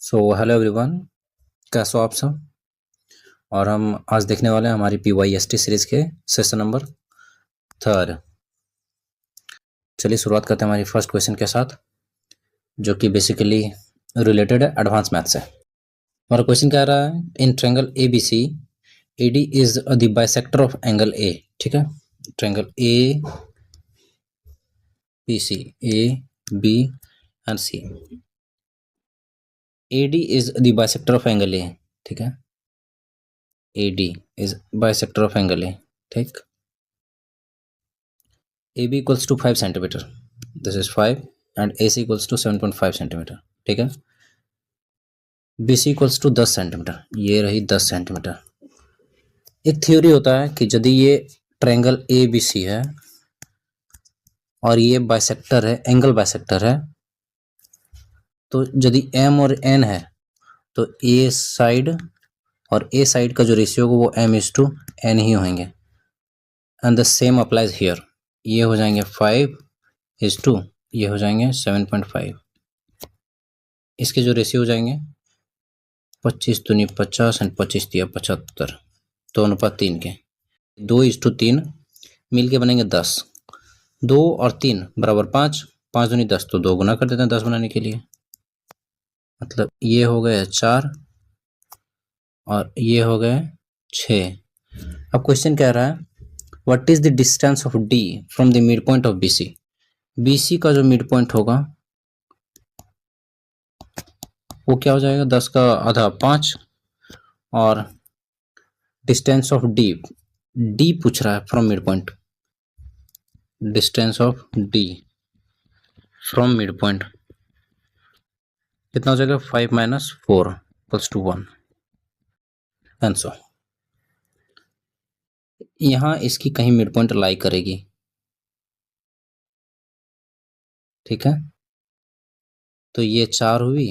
So hello everyone, कैसे हो आप सब। और हम आज देखने वाले हैं हमारी PYST सीरीज के सेशन नंबर 3। चलिए शुरुआत करते हैं हमारी फर्स्ट क्वेश्चन के साथ, जो कि बेसिकली रिलेटेड है एडवांस मैथ से। हमारा क्वेश्चन कह रहा है in triangle ABC AD is the bisector of angle A। ठीक है, triangle ABC AB and C, AD is the bisector of angle A। ठीक है, AD is bisector of angle A। ठीक, AB equals to 5 centimeter, this is 5 and AC equals to 7.5 centimeter। ठीक है, BC equals to 10 centimetre, ये रही 10 centimetre. एक theory होता है कि यदि ये ट्रायंगल ABC है और ये बाइसेक्टर है, एंगल बाइसेक्टर है, तो यदि M और N है तो A साइड और A साइड का जो रेशियो होगा वो M/N ही होंगे। And the same applies here, ये हो जाएंगे 5:2, ये हो जाएंगे 7.5। इसके जो रेशियो हो जाएंगे 25 दूनी 50 एंड 25 दिया 75, 2:3 के 2:3 मिल के बनेंगे 10। 2 और 3 बराबर 5, 5 दूनी 10, तो 2 गुना कर देते हैं 10 बनाने के लिए। मतलब ये हो गए 4 और ये हो गए 6। अब क्वेश्चन कह रहा है what is the distance of D from the mid point of BC। BC का जो मिड पॉइंट होगा वो क्या हो जाएगा, 10 का आधा 5, और डिस्टेंस ऑफ D पूछ रहा है from mid point, distance of D from mid point कितना हो जाएगा, 5 - 4 = 1। आंसर यहाँ इसकी कहीं मिड पॉइंट लाई करेगी। ठीक है, तो ये 4 हुई,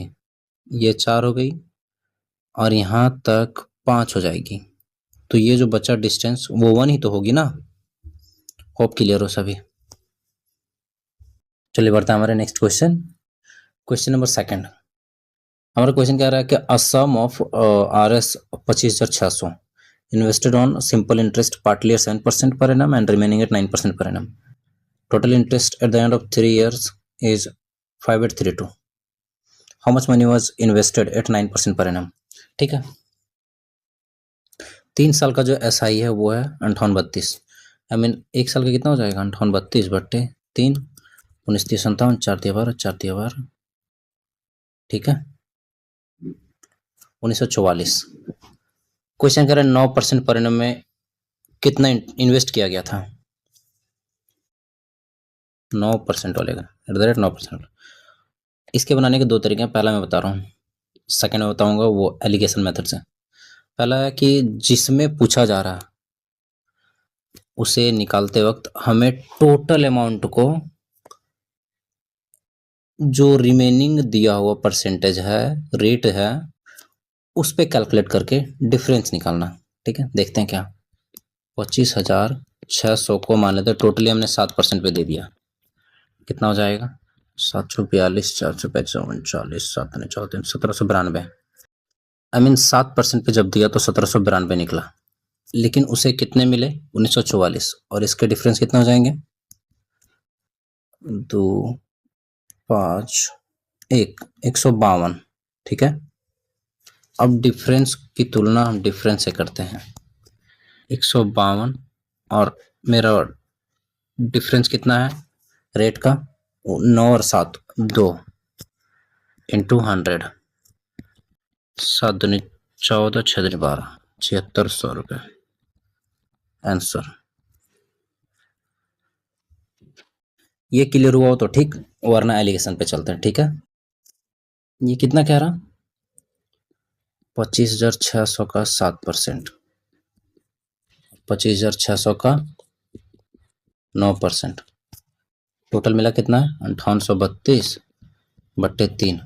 ये 4 हो गई और यहाँ तक 5 हो जाएगी, तो ये जो बचा डिस्टेंस वो 1 ही तो होगी ना। होप क्लियर हो सभी। चलिए बढ़ते हैं हमारे नेक्स्ट क्वेश्चन, क्वेश्चन नंबर 2। हमारा क्वेश्चन कह रहा है कि a sum of RS 25,600 invested on simple interest partly at 7% per annum and remaining at 9% per annum. Total interest at the end of 3 years is 5,832. How much money was invested at 9% per annum? ठीक है, 3 साल का जो SI है वो है 5832। I mean 1 साल का कितना हो जाएगा, 5832 बट्टे 3, 19 3 57, 4 दिया 12, 4 दिया 12, ठीक है 1944। क्वेश्चन कह रहे हैं 9% पर एनम में कितना इन्वेस्ट किया गया था। 9% वाले का @ 9%। इसके बनाने के 2 तरीके हैं, पहला मैं बता रहा हूँ, सेकंड में बताऊंगा वो एलिगेशन मेथड से। पहला है कि जिसमें पूछा जा रहा है उसे निकालते वक्त हमें टोटल अमाउंट को जो रिमेनिंग दिया हुआ परसेंटेज है, रेट है, उस पे कैलकुलेट करके डिफरेंस निकालना। ठीक है, देखते हैं क्या। 25,600 को मान लेते टोटली हमने 7% पे दे दिया, कितना हो जाएगा 742, 455, 40, 7 × 4 = 1792। आई मीन 7% पे जब दिया तो 1792 निकला, लेकिन उसे कितने मिले 1944, और इसके डिफरेंस कितने हो जाएंगे 2 5 1 152। ठीक है, अब डिफरेंस की तुलना हम डिफरेंस से करते हैं। 152 और मेरा डिफरेंस कितना है रेट का, 9 और 7 2 × 100, 7 दूनी 14, 6 दूनी 12, 7600 रुपये आंसर। ये क्लियर हुआ हो तो ठीक, वरना एलिगेशन पे चलते हैं। ठीक है, ये कितना कह रहा 25,600 का 7%, 25,600 का 9%, टोटल मिला कितना है 5832 बट्टे 3,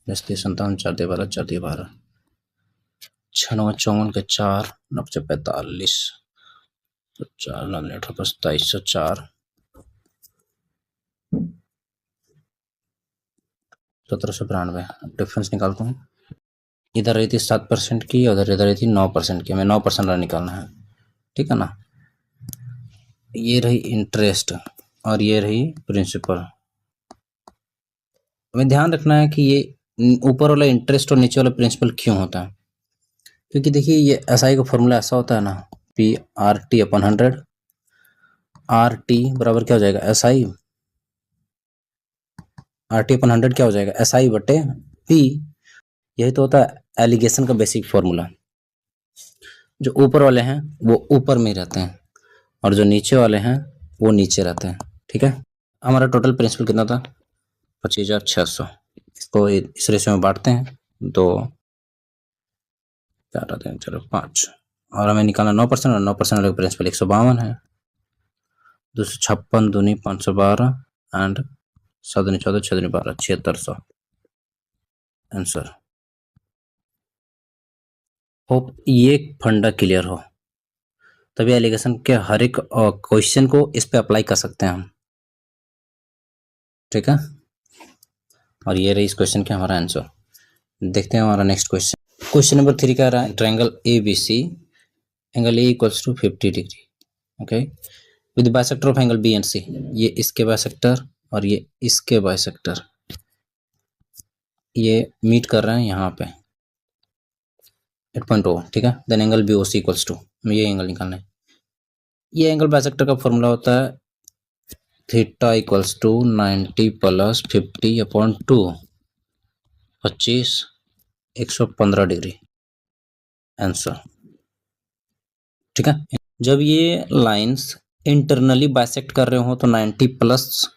10 57, 4 दिया 12, 4 दिया 12, 6 9 54 के 4, 9 45, 4 9 18 2704, 1792। डिफरेंस निकालता हूँ इधर रही थी 7% की, उधर इधर रही थी 9% की, हमें 9% निकालना है, ठीक है ना। ये रही इंटरेस्ट और ये रही प्रिंसिपल। हमें ध्यान रखना है कि ये ऊपर वाला इंटरेस्ट और नीचे वाला प्रिंसिपल क्यों होता है, क्योंकि देखिए ये एसआई का फॉर्मूला ऐसा होता है ना, पी आर टी अपन 100, आर टी बराबर क्या हो जाएगा, एस आई, आर टी अपन 100 क्या हो जाएगा, एस आई बटे पी। यही तो होता है एलिगेशन का बेसिक फॉर्मूला। जो ऊपर वाले हैं वो ऊपर में रहते हैं और जो नीचे वाले हैं वो नीचे रहते हैं, ठीक है। हमारा टोटल प्रिंसिपल कितना था, 25,600। इसको इस रेशियो में बांटते हैं, 2 4 3 चलो 5, और हमें निकालना 9%, और 9% वाले प्रिंसिपल 152 है, 256 दूनी 512 एंड 7 दूनी 14 6 दूनी 12 7600 आंसर। होप ये फंडा क्लियर हो, तभी एलिगेशन के हर एक क्वेश्चन को इस पे अप्लाई कर सकते हैं हम, ठीक है। और ये रही इस क्वेश्चन के हमारा आंसर। देखते हैं हमारा नेक्स्ट क्वेश्चन। क्वेश्चन नंबर 3 कह रहा है triangle A B C, angle A equals to 50 degree, okay, with bisector of angle B and C. ये इसके बाइसेक्टर और ये इसके बाइसेक्टर ये मीट कर रहे हैं यहाँ पे 8.0, ठीक है। Then angle B O C equals to, ये एंगल निकालना है। ये एंगल बाइसेक्टर का फॉर्मूला होता है theta equals to 90 plus 50/2, 25 115 degree answer, ठीक है। जब ये लाइंस इंटरनली बाइसेक्ट कर रहे हो तो 90 प्लस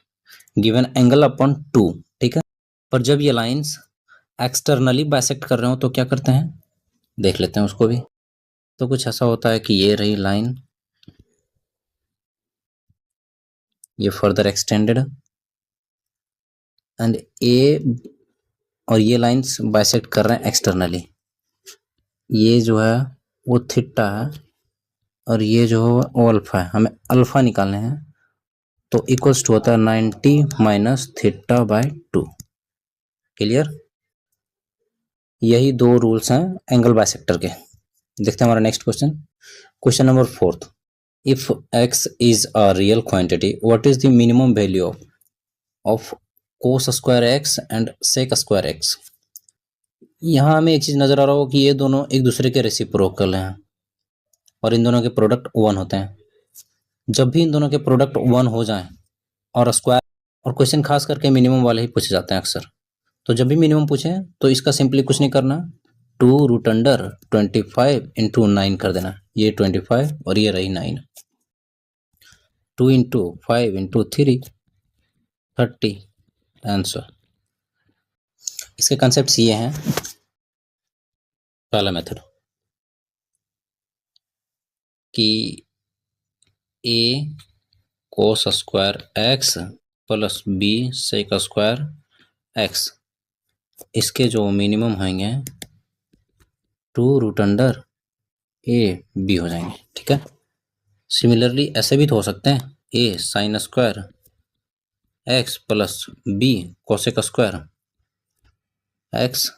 गिवन एंगल अपॉन 2, ठीक है। पर जब ये लाइंस एक्सटर्नली बाइसेक्ट कर रहे हो तो क्या करते हैं, देख लेते हैं उसको भी। तो कुछ ऐसा होता है कि ये रही लाइन, ये फर्दर एक्सटेंडेड एंड ए और ये लाइंस बाइसेक्ट कर रहे हैं एक्सटर्नली। ये जो है वो थीटा है और ये जो है वो अल्फा है, हमें अल्फा निकालने हैं। तो इक्वल्स टू होता है 90 माइनस थीटा बाय 2, क्लियर। यही 2 रूल्स हैं एंगल बाइसेक्टर के। देखते हैं हमारा next question. Question number 4, if x is a real quantity what is the minimum value of cos square x and sec square x। यहाँ हमें एक चीज नजर आ रहा हो कि ये दोनों एक दूसरे के रेसिप्रोकल हैं और इन दोनों के प्रोडक्ट 1 होते हैं। जब भी इन दोनों के प्रोडक्ट 1 हो जाएं और स्क्वायर, और क्वेश्चन खास करके मिनिमम वाले ही पूछे जाते हैं अक्सर, तो जब भी मिनिमम पूछे तो इसका सिंपली कुछ नहीं करना, 2√25 इंटू 9 कर देना। ये 25 और ये रही 9, 2 इंटू 5 इंटू 3 30 आंसर। इसके कंसेप्ट ये हैं। पहला मेथड कि a cos square x plus b sec square x, इसके जो मिनिमम होंगे 2√a b हो जाएंगे, ठीक है। सिमिलरली ऐसे भी तो हो सकते हैं, a sine square x plus b cosec square x,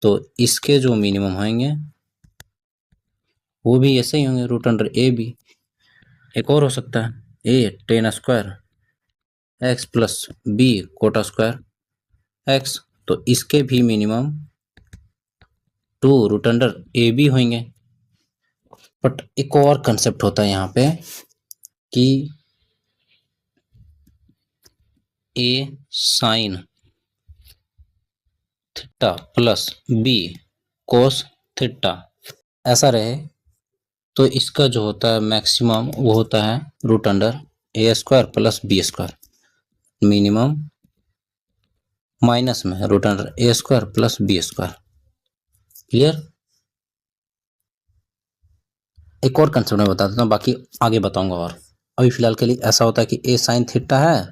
तो इसके जो मिनिमम होंगे वो भी ऐसे ही होंगे √a b। एक और हो सकता है a tan square x plus b cot square x, तो इसके भी मिनिमम 2√a b होंगे। बट एक और कंसेप्ट होता है यहाँ पे कि a sine theta plus b cos theta ऐसा रहे, तो इसका जो होता है मैक्सिमम वो होता है √a² plus b², minimum minus में √a² प्लस b², क्लियर। एक और कंसेप्ट में बता देता हूँ, बाकी आगे बताऊंगा। और अभी फिलहाल के लिए ऐसा होता है कि a साइन थीटा है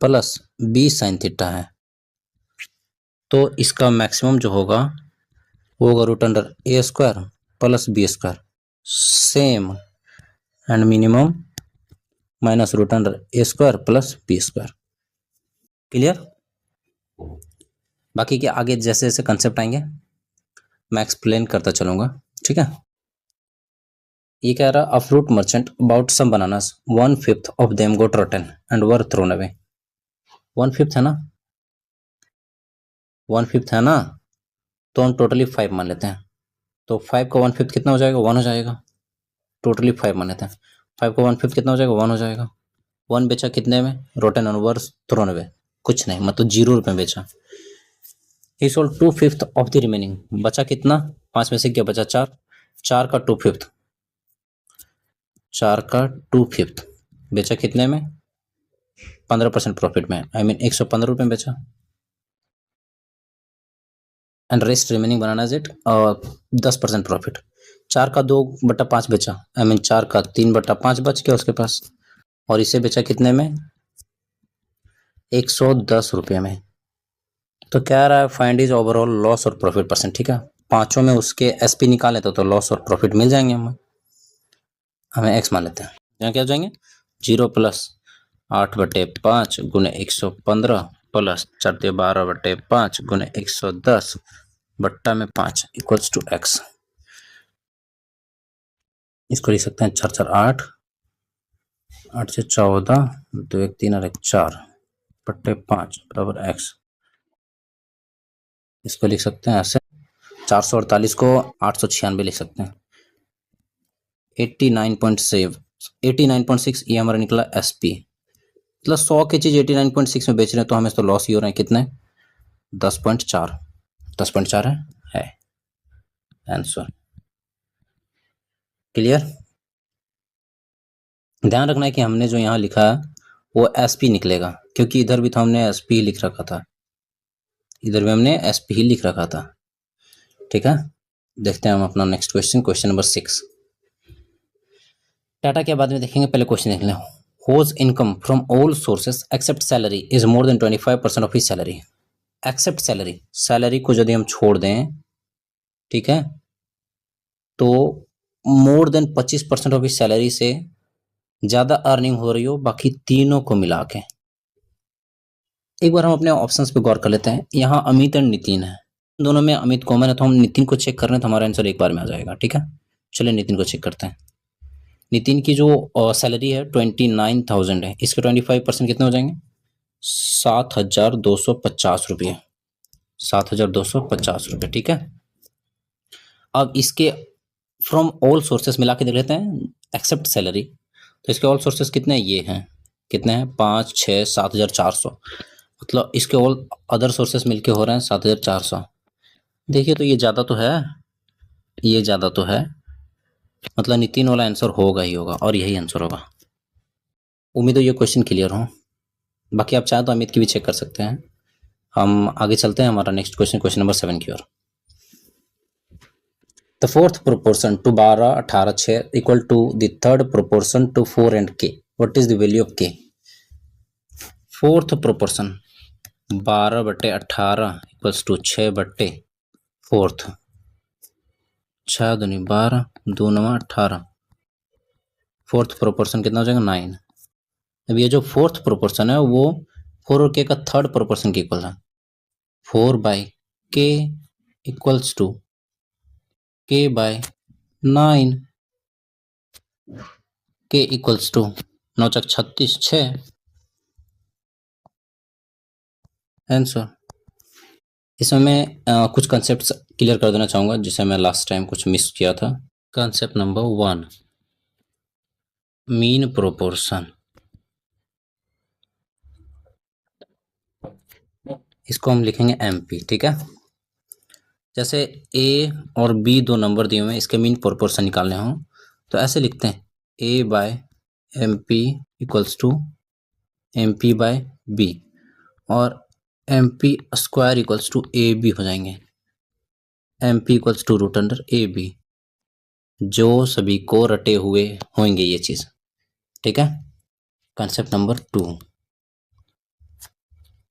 प्लस b साइन थीटा है, तो इसका मैक्सिमम जो होगा वो होगा √a² plus b², same, and minimum minus √a² plus b², clear. बाकी के आगे जैसे जैसे कंसेप्ट आएंगे मैं एक्सप्लेन करता चलूंगा, ठीक है। ये कह रहा a fruit merchant about some bananas 1/5 of them got rotten and were thrown away. 1/5 है ना, 1/5 है ना, तो हम टोटली 5 मान लेते हैं। तो 5 का 1/5 कितना हो जाएगा, 1 हो जाएगा। टोटली 5 मान लेते हैं, 5 का 1/5 कितना हो जाएगा, 1 हो जाएगा। 1 बेचा कितने में, rotten and were thrown away, कुछ नहीं, मतलब 0 रुपये बेचा। ही सोल्ड 2/5 ऑफ द रिमेनिंग, बचा कितना, 5 में से क्या बचा, 4, 4 का 2/5, 4 का 2/5 बेचा कितने में, 15% प्रॉफिट में, आई मीन 115 रुपये में बेचा। And rest remaining banana it 10% profit. 4 का 2/5 बेचा, आई मीन 4 का 3/5 बच गया उसके पास, और इसे बेचा कितने में, 110 रुपये में। तो क्या रहा है, फाइंड इज ओवरऑल लॉस और प्रॉफिट परसेंट, ठीक है। पांचों में उसके एसपी निकाले तो लॉस और प्रॉफिट मिल जाएंगे, हमें एक्स मान लेते हैं। यहाँ क्या हो जाएंगे, 0 प्लस 8/5 गुने 115 प्लस 4/12/5 गुने 110 बट्टा में 5 इक्वल्स टू एक्स। इसको लिख सकते हैं 4 4 8, 8 से 14, 2 1 3 और 1 4 बट्टे 5 बराबर एक्स। इसको लिख सकते हैं ऐसे, 448 को 896 लिख सकते हैं। 89.6 ये हमारा निकला एसपी, मतलब 100 की चीज 89.6 में बेच रहे हैं, तो हमें तो लॉस ही हो रहे हैं कितने, 10.4, 10.4 है आंसर। क्लियर। ध्यान रखना है कि हमने जो यहाँ लिखा है वो एसपी निकलेगा, क्योंकि इधर भी तो हमने एसपी ही लिख रखा था, इधर भी हमने एसपी ही लिख रखा था, ठीक है। देखते हैं हम अपना next question, question number 6। Tata के बाद में देखेंगे, पहले क्वेश्चन देख लें। Whose income from all sources except salary is more than 25% of his salary. Except salary, salary को यदि हम छोड़ दें, ठीक है, तो more than 25% of his salary से ज्यादा अर्निंग हो रही हो बाकी तीनों को मिला के। एक बार हम अपने ऑप्शंस पे गौर कर लेते हैं। यहाँ अमित एंड नितिन है, दोनों में अमित कॉमन है, तो हम नितिन को चेक कर रहे हैं, तो हमारा आंसर एक बार में आ जाएगा, ठीक है। चलिए नितिन को चेक करते हैं। नितिन की जो सैलरी है 29,000 है, इसके 25% कितने हो जाएंगे, 7,250 रुपये, 7,250 रुपये, ठीक है। अब इसके फ्रॉम ऑल सोर्सेस मिला के देख लेते हैं, एक्सेप्ट सैलरी, तो इसके ऑल सोर्सेस कितने ये हैं, कितने हैं, 5 6 7,400, मतलब इसके ऑल अदर सोर्सेस मिलके हो रहे हैं 7,400। देखिए तो ये ज़्यादा तो है, ये ज़्यादा तो है, मतलब नितिन वाला आंसर होगा ही होगा, और यही आंसर होगा। उम्मीद है ये क्वेश्चन क्लियर हो, बाकी आप चाहें तो अमित की भी चेक कर सकते हैं। हम आगे चलते हैं, हमारा नेक्स्ट क्वेश्चन, क्वेश्चन नंबर 7 की ओर। The fourth proportion to 12 18 6 equal to the third proportion to 4 and k, what is the value of k। Fourth proportion 12/18 equals to 6/4, 6 दूनी 12, 2 9 18, फोर्थ प्रोपोर्शन कितना हो जाएगा, 9। अब ये जो फोर्थ प्रोपोर्शन है वो 4 और k का थर्ड प्रोपोर्शन के इक्वल है, 4/k equals to k/9, k equals to 9 चक 36, 6 आंसर। इसमें मैं कुछ कंसेप्ट क्लियर कर देना चाहूँगा जिसे मैं लास्ट टाइम कुछ मिस किया था। कंसेप्ट नंबर 1, मीन प्रोपोर्शन, इसको हम लिखेंगे MP, ठीक है। जैसे A और B दो नंबर दिए हुए हैं, इसके मीन प्रोपोर्शन निकालने हों तो ऐसे लिखते हैं, A/MP इक्वल्स टू MP/B, और MP² इक्वल्स टू AB हो जाएंगे, MP इक्वल्स टू √AB, जो सभी को रटे हुए होंगे ये चीज, ठीक है। कंसेप्ट नंबर 2,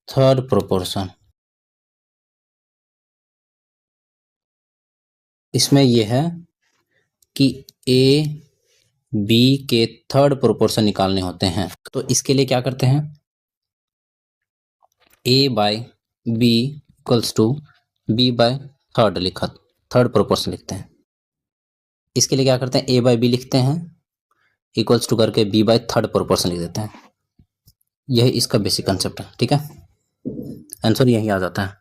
थर्ड प्रोपोर्शन, इसमें यह है कि A B के थर्ड प्रोपोर्शन निकालने होते हैं, तो इसके लिए क्या करते हैं, A/B इक्वल्स टू B/3 लिखा, थर्ड प्रोपोर्शन लिखते हैं। इसके लिए क्या करते हैं, a बाई बी लिखते हैं इक्वल्स टू करके b बाई थर्ड प्रोपोर्शन लिख देते हैं। यही इसका बेसिक कंसेप्ट है, ठीक है। आंसर यही आ जाता है।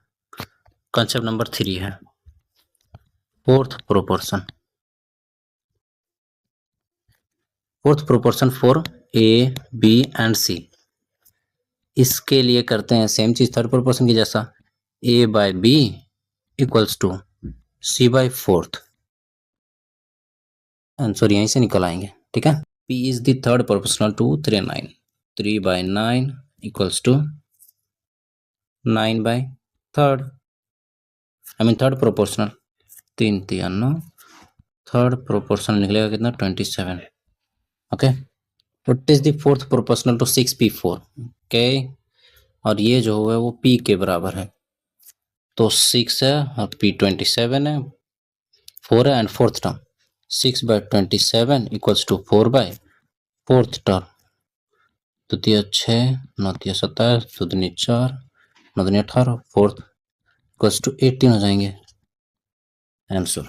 कंसेप्ट नंबर 3 है fourth proportion. Fourth proportion for a, b and c। इसके लिए करते हैं सेम चीज थर्ड प्रोपोर्शन की जैसा, a by b equals to c by fourth. Answer यहीं से निकल आएंगे, ठीक है। p is the third proportional to 3 and 9। 3 by 9 equals to 9 by third, I mean third proportional. 3 3 9, third proportional निकलेगा कितना, 27। Okay, what is the fourth proportional to 6p4। Okay, और ये जो है वो p के बराबर है, तो 6 है और p 27 है, 4 है and fourth term 6 by 27 equals to 4 by fourth term. द्वितीय 6, नौतीय 27, दुदनी 4, नौदनी 18, फोर्थ इक्वल्स टू 18 हो जाएंगे आंसर।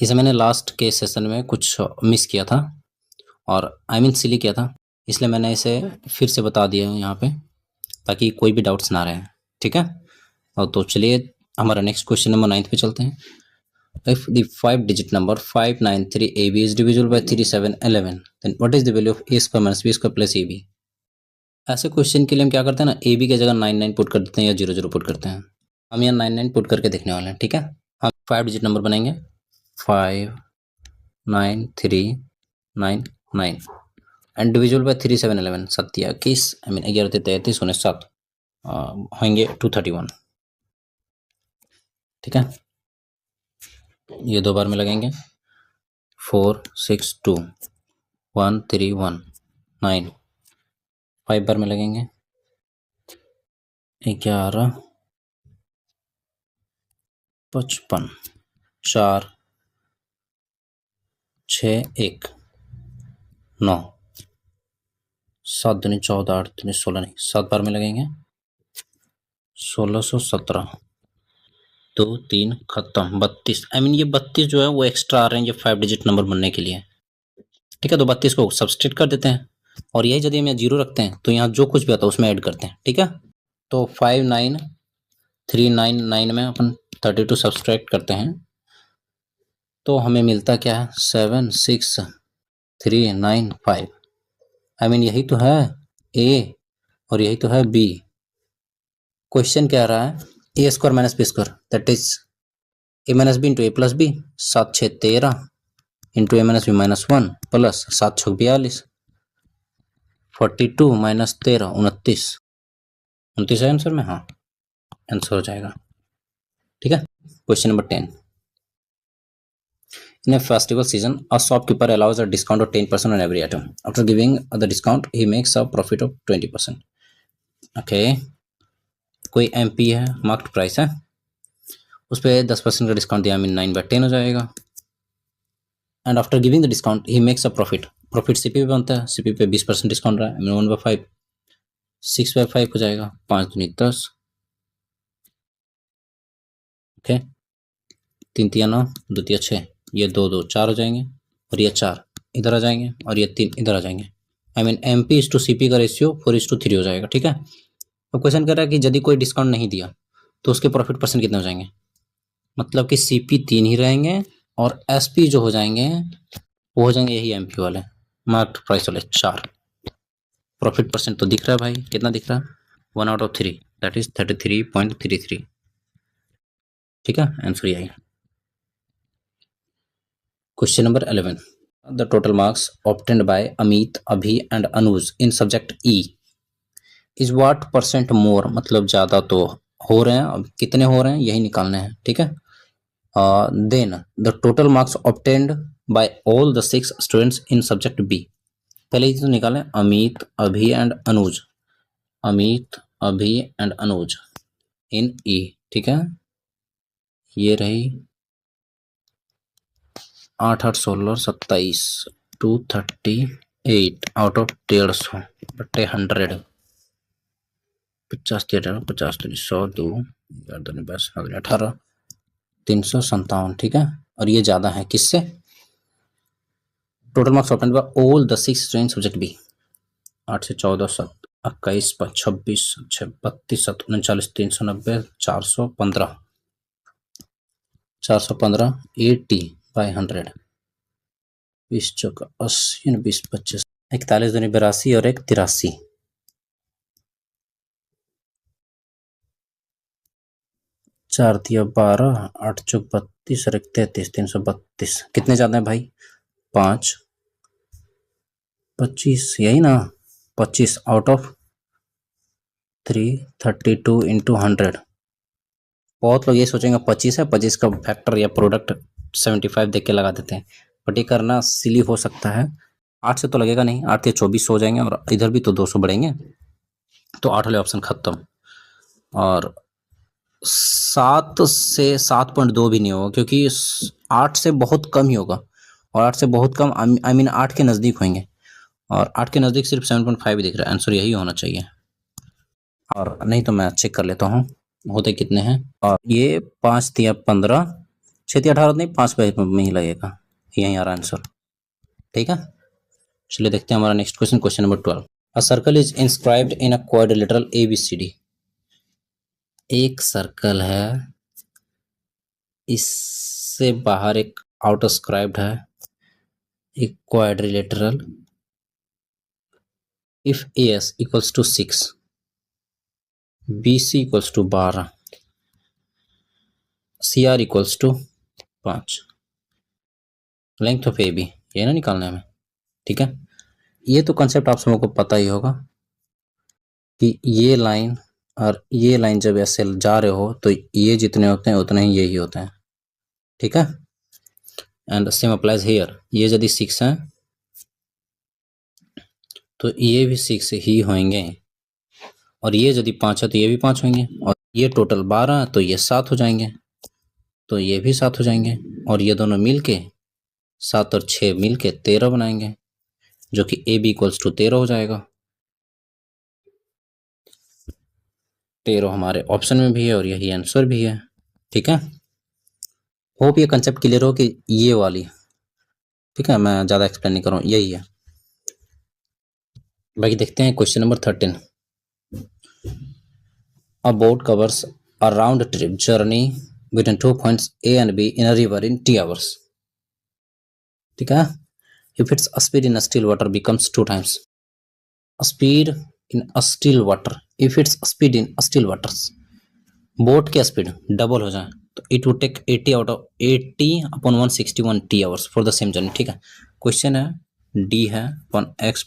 इसे मैंने लास्ट के सेशन में कुछ मिस किया था और आई मीन सिली किया था, इसलिए मैंने इसे फिर से बता दिया यहाँ पे ताकि कोई भी डाउट्स ना रहे, ठीक है। और तो चलिए हमारा नेक्स्ट क्वेश्चन नंबर 9 पे चलते हैं। If the 5-digit number 593AB is divisible by 3711, then what is the value of a square minus b square plus ab? ऐसे क्वेश्चन के लिए हम क्या करते हैं ना, ab की जगह 99 पुट कर देते हैं या 00 पुट करते हैं। हम यहाँ 99 पुट करके देखने वाले हैं, ठीक है। हम 5 डिजिट नंबर बनाएंगे 59399 and divisible by 3711, 7 I mean 11 33 उन्नीस 7 होंगे 231, ठीक है। ये 2 बार में लगेंगे 4 6 2 1 3 1 9, 5 बार में लगेंगे 11 55 4 6 1 9, 7 दूनी 14 8 दूनी 16 नहीं, 7 बार में लगेंगे 1617, 2 3 खत्म 32। आई मीन ये 32 जो है वो एक्स्ट्रा आ रहे हैं ये 5 डिजिट नंबर बनने के लिए, ठीक है। तो 32 को सब्सट्रैक्ट कर देते हैं और यही यदि हम यहाँ 0 रखते हैं तो यहाँ जो कुछ भी आता है उसमें ऐड करते हैं, ठीक है। तो 59399 में अपन 32 सब्सट्रैक्ट करते हैं तो हमें मिलता क्या है 76395। आई मीन यही तो है ए और यही तो है बी। क्वेश्चन क्या रहा है, A square minus B square that is A minus B into A plus B, 7 6 13 into A minus B minus 1 plus 7 6 42, 42 minus 13 29, 29 है आंसर में, हाँ आंसर हो जाएगा, ठीक है। Question number 10, in a festival season a shopkeeper allows a discount of 10% on every item. After giving the discount he makes a profit of 20%. okay, कोई MP है, marked price है, उस पर 10% का डिस्काउंट दिया, मीन 9/10 हो जाएगा। And after giving the discount he makes a profit, profit CP पे बनता है, सीपी पे 20% डिस्काउंट रहा है, मीन 1/5, 6/5 हो जाएगा, 5 दूनी 10, ओके, 3 3 9, द्वितीय 6, ये 2 2 4 हो जाएंगे और ये 4 इधर आ जाएंगे और ये 3 इधर आ जाएंगे। I mean MP is to CP का रेशियो 4:3 हो जाएगा, ठीक है। अब क्वेश्चन कर रहा है कि यदि कोई डिस्काउंट नहीं दिया तो उसके प्रॉफिट परसेंट कितने हो जाएंगे, मतलब कि सीपी 3 ही रहेंगे और एसपी जो हो जाएंगे वो हो जाएंगे यही एमपी वाले, मार्क्ड प्राइस वाले 4। प्रॉफिट परसेंट तो दिख रहा है भाई, कितना दिख रहा है, 1/3 दैट इज 33.33, ठीक है। आंसर यही है। Question number 11, the total marks obtained by Amit, Abhi and Anuj in subject E is what percent more, मतलब ज्यादा तो हो रहे हैं, अब कितने हो रहे हैं यही निकालने हैं, ठीक है। Then the total marks obtained by all the 6 students in subject B. पहले ही तो निकालें Amit, Abhi and Anuj, Amit, Abhi and Anuj इन ई, ठीक है। ये रही 8 8 16 27, 238 आउट ऑफ 150 बटे 100 50 18 50 100 2 11 22 18 357, ठीक है। और ये ज्यादा है किससे? Total marks obtained by all the 6 strain subject B. 8 से 14 7 21 26 32 7 39 390 415 80 बाय 100 20 चौका 80 20 25 41 दूनी 82 और 1 83 4 दिया 12 8 चौक 32 और 1 33 332 कितने ज्यादा है भाई? 5 25 यही ना 25 आउट ऑफ 332 इंटू 100। बहुत लोग ये सोचेंगे 25 है, 25 का फैक्टर या प्रोडक्ट 75 देख के लगा देते हैं, बट ये करना सिली हो सकता है। 8 से तो लगेगा नहीं, 8 से 24 हो जाएंगे और इधर भी तो 200 बढ़ेंगे, तो 8 वाले ऑप्शन खत्म। और 7 से 7.2 भी नहीं होगा, क्योंकि 8 से बहुत कम ही होगा, और 8 से बहुत कम आई मीन 8 के नज़दीक होंगे, और 8 के नज़दीक सिर्फ 7.5 ही दिख रहा है। आंसर यही होना चाहिए, और नहीं तो मैं चेक कर लेता हूँ होते कितने हैं। और ये 5 दिया 15 6 दिया 18 नहीं, 5 में ही लगेगा, यही आ रहा आंसर, ठीक है। चलिए देखते हैं हमारा next question, question number 12। A circle is inscribed in a quadrilateral ABCD। एक सर्कल है, इससे बाहर एक आउटस्क्राइब्ड है एक quadrilateral. If AS equals to 6, BC equals to 12, CR equals to 5, length of AB ये ना निकालना है हमें, ठीक है। ये तो कंसेप्ट आप सबको पता ही होगा कि ये लाइन और ये लाइन जब ऐसे जा रहे हो तो ये जितने होते हैं उतने ही यही होते हैं, ठीक है। एंड सेम अप्लाइज हियर, ये यदि 6 है तो ये भी 6 ही होंगे, और ये यदि 5 है तो ये भी 5 होंगे, और ये टोटल 12 है तो ये 7 हो जाएंगे, तो ये भी 7 हो जाएंगे, और ये दोनों मिलके 7 और 6 मिलके 13 बनाएंगे, जो कि AB इक्वल्स टू 13 हो जाएगा। 13 हमारे ऑप्शन में भी है और यही आंसर भी है, ठीक है। होप ये कंसेप्ट क्लियर हो कि ये वाली, ठीक है, मैं ज़्यादा एक्सप्लेन नहीं कर रहा हूँ, यही है। बाकी देखते हैं question number 13। A boat covers a round trip journey between 2 points A and B in a river in T hours, ठीक है। If its speed in a still water becomes 2 times speed in a still water, if its speed in a still waters, boat की speed double हो जाए तो it would take 80 upon 161 T hours for the same journey, ठीक है। Question है D है upon X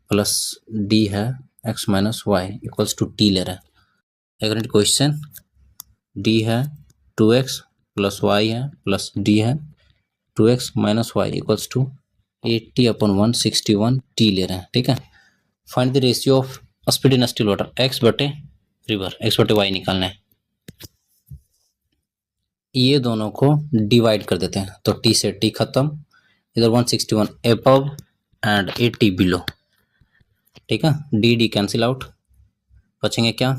plus D है X minus y equals to T ले रहा है। अगर क्वेश्चन D है 2X प्लस वाई है प्लस D है 2X minus y equals to 80 upon 161 T ले रहे हैं, ठीक है। Find the ratio of speed in still water, X बटे रिवर, X बटे वाई निकालना है। ये दोनों को डिवाइड कर देते हैं तो T से T खत्म, इधर 161 अबव एंड 80 बिलो, ठीक है। D कैंसिल आउट, बचेंगे क्या,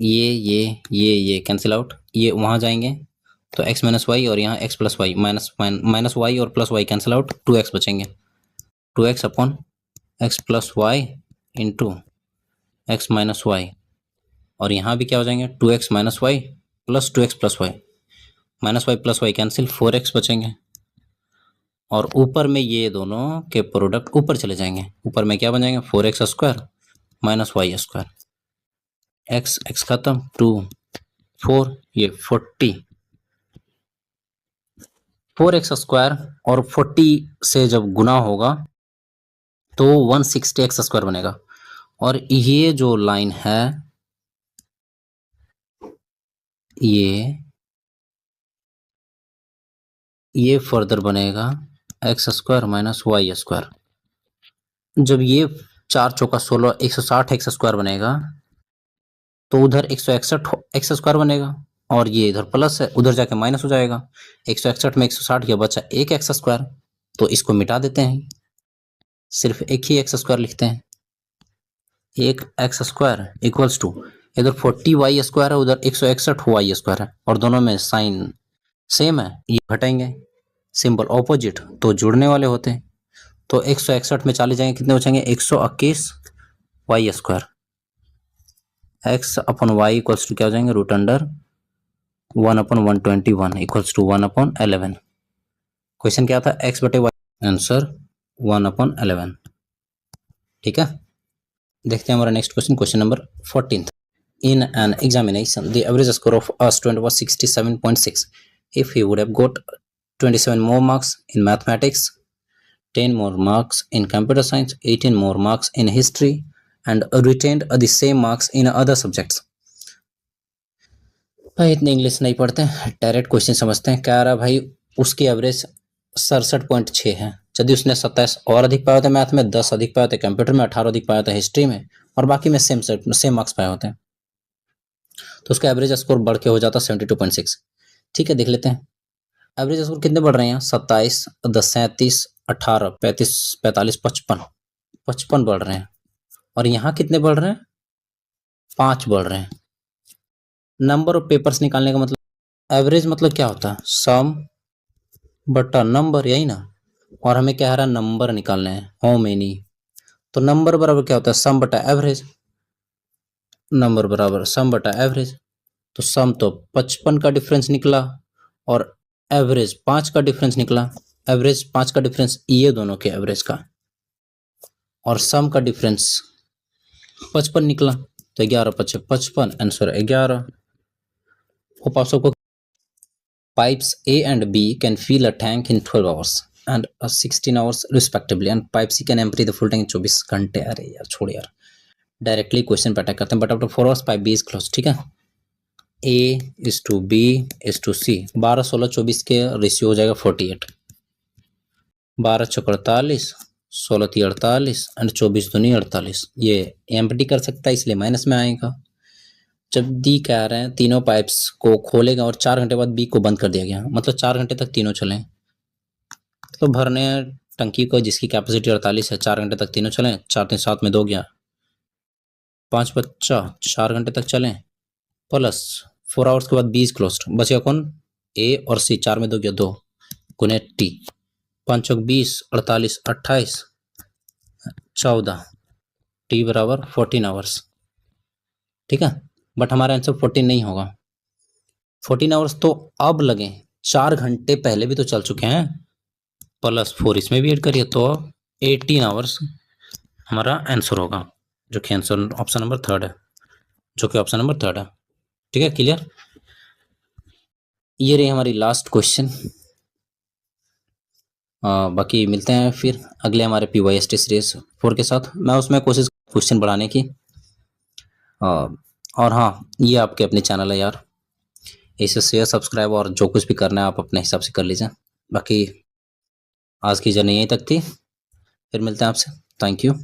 ये कैंसिल आउट, ये वहां जाएंगे तो x माइनस वाई और यहाँ x plus Y, minus Y और plus Y cancel out, 2x बचेंगे, 2x upon x plus Y into X minus Y, और यहाँ भी क्या हो जाएंगे 2x minus Y plus 2x plus Y, minus Y plus Y cancel, 4x बचेंगे, और ऊपर में ये दोनों के प्रोडक्ट ऊपर चले जाएंगे, ऊपर में क्या बन जाएंगे 4x square minus y square, x खत्म 2 4 ये 40, 4x स्क्वायर और 40 से जब गुना होगा तो 160x स्क्वायर बनेगा, और ये जो लाइन है ये फर्दर बनेगा x square minus y square. जब ये 4 चौका 16 160 एक्स स्क्वायर बनेगा तो उधर 161 एक्स स्क्वायर बनेगा, और ये इधर प्लस है उधर जाके माइनस हो जाएगा, 161 में 160 या बचा एक एक्स स्क्वायर, तो इसको मिटा देते हैं, सिर्फ एक ही एक्स स्क्वायर लिखते हैं, एक एक्स स्क्वायर इक्वल्स टू इधर 40 वाई स्क्वायर है, उधर 161 वाई स्क्वायर है, और दोनों में साइन सेम है, ये घटेंगे, सिंबल ऑपोजिट तो जुड़ने वाले होते हैं। तो 161 में 40 जाएंगे, कितने बचेंगे? 121 y square. X upon y equals to क्या हो जाएंगे? Root under 1/121 equals to 1/11। Question क्या था? एक्स बटे वाई, आंसर 1/11। ठीक है, देखते हैं हमारा next question, question number 14। In an examination, the average score of a student was 67.6. If he would have got 27 more marks in mathematics, 10 more marks in computer science, 18 more marks in history, and retained the same marks in other subjects. भाई इतने English नहीं पढ़ते, direct question समझते हैं। क्या रहा भाई? उसकी एवरेज 67.6 है। यदि उसने 27 और अधिक पाए होते मैथ में, 10 अधिक पाए होते कंप्यूटर में, 18 अधिक पाए होते हिस्ट्री में, और बाकी में सेम मार्क्स पाए होते हैं, तो उसका एवरेज स्कोर बढ़ के हो जाता 72.6। ठीक है, देख लेते हैं एवरेज स्कोर कितने बढ़ रहे हैं। 27, 10, 37, 18, 35, 45, 55 बढ़ रहे हैं, और यहाँ कितने बढ़ रहे हैं? 5 बढ़ रहे हैं। नंबर ऑफ पेपर्स निकालने का मतलब, एवरेज मतलब क्या होता है? सम बटा नंबर, यही ना। और हमें क्या है रहा? नंबर निकालने हैं, हाउ मेनी। तो नंबर बराबर क्या होता है? सम बटा एवरेज। नंबर बराबर सम बटा एवरेज, तो सम तो 55 का डिफरेंस निकला, और एवरेज 5 का डिफरेंस निकला। एवरेज 5 का डिफरेंस ये दोनों के एवरेज का, और सम का डिफरेंस 55 निकला, तो 11 × 55, आंसर 11। होप आप सबको। Pipes A and B can fill a tank in 12 hours and 16 hours respectively, and pipe C can empty the full tank in 24 घंटे। अरे यार छोड़ यार, डायरेक्टली क्वेश्चन पे अटैक करते हैं। But after 4 hours pipe B is closed। ठीक है, A is to B is to C, 12, 16, 24 के रेशियो हो जाएगा 48। 12 × 48, 16 × 48 एंड 24 दूनी 48। ये एम्प्टी कर सकता है, इसलिए माइनस में आएगा। जब डी कह रहे हैं तीनों पाइप्स को खोलेगा और 4 घंटे बाद बी को बंद कर दिया गया, मतलब 4 घंटे तक तीनों चलें, तो भरने टंकी को जिसकी कैपेसिटी 48 है, 4 घंटे तक तीनों चलें। 4 3 7 में 2 गया, 5 बच्चा 4 घंटे तक चलें, प्लस 4 आवर्स के बाद बी इज क्लोज। बचेगा कौन? ए और सी। 4 में 2 गया 2 गुने टी, 5 × 20, 48, 28, 14, टी बराबर 14 आवर्स। ठीक है, बट हमारा आंसर 14 नहीं होगा। 14 आवर्स तो अब लगे, 4 घंटे पहले भी तो चल चुके हैं, प्लस 4 इसमें भी ऐड करिए, तो 18 आवर्स हमारा आंसर होगा, जो कि आंसर ऑप्शन नंबर 3 है, जो कि ऑप्शन नंबर 3 है। ठीक है, क्लियर। ये रही हमारी लास्ट क्वेश्चन। बाकी मिलते हैं फिर अगले हमारे PYST सीरीज 4 के साथ। मैं उसमें कोशिश क्वेश्चन बढ़ाने की। और हाँ, ये आपके अपने चैनल है यार, इसे शेयर सब्सक्राइब और जो कुछ भी करना है आप अपने हिसाब से कर लीजिए। बाकी आज की जर्नी यहीं तक थी, फिर मिलते हैं आपसे। Thank you.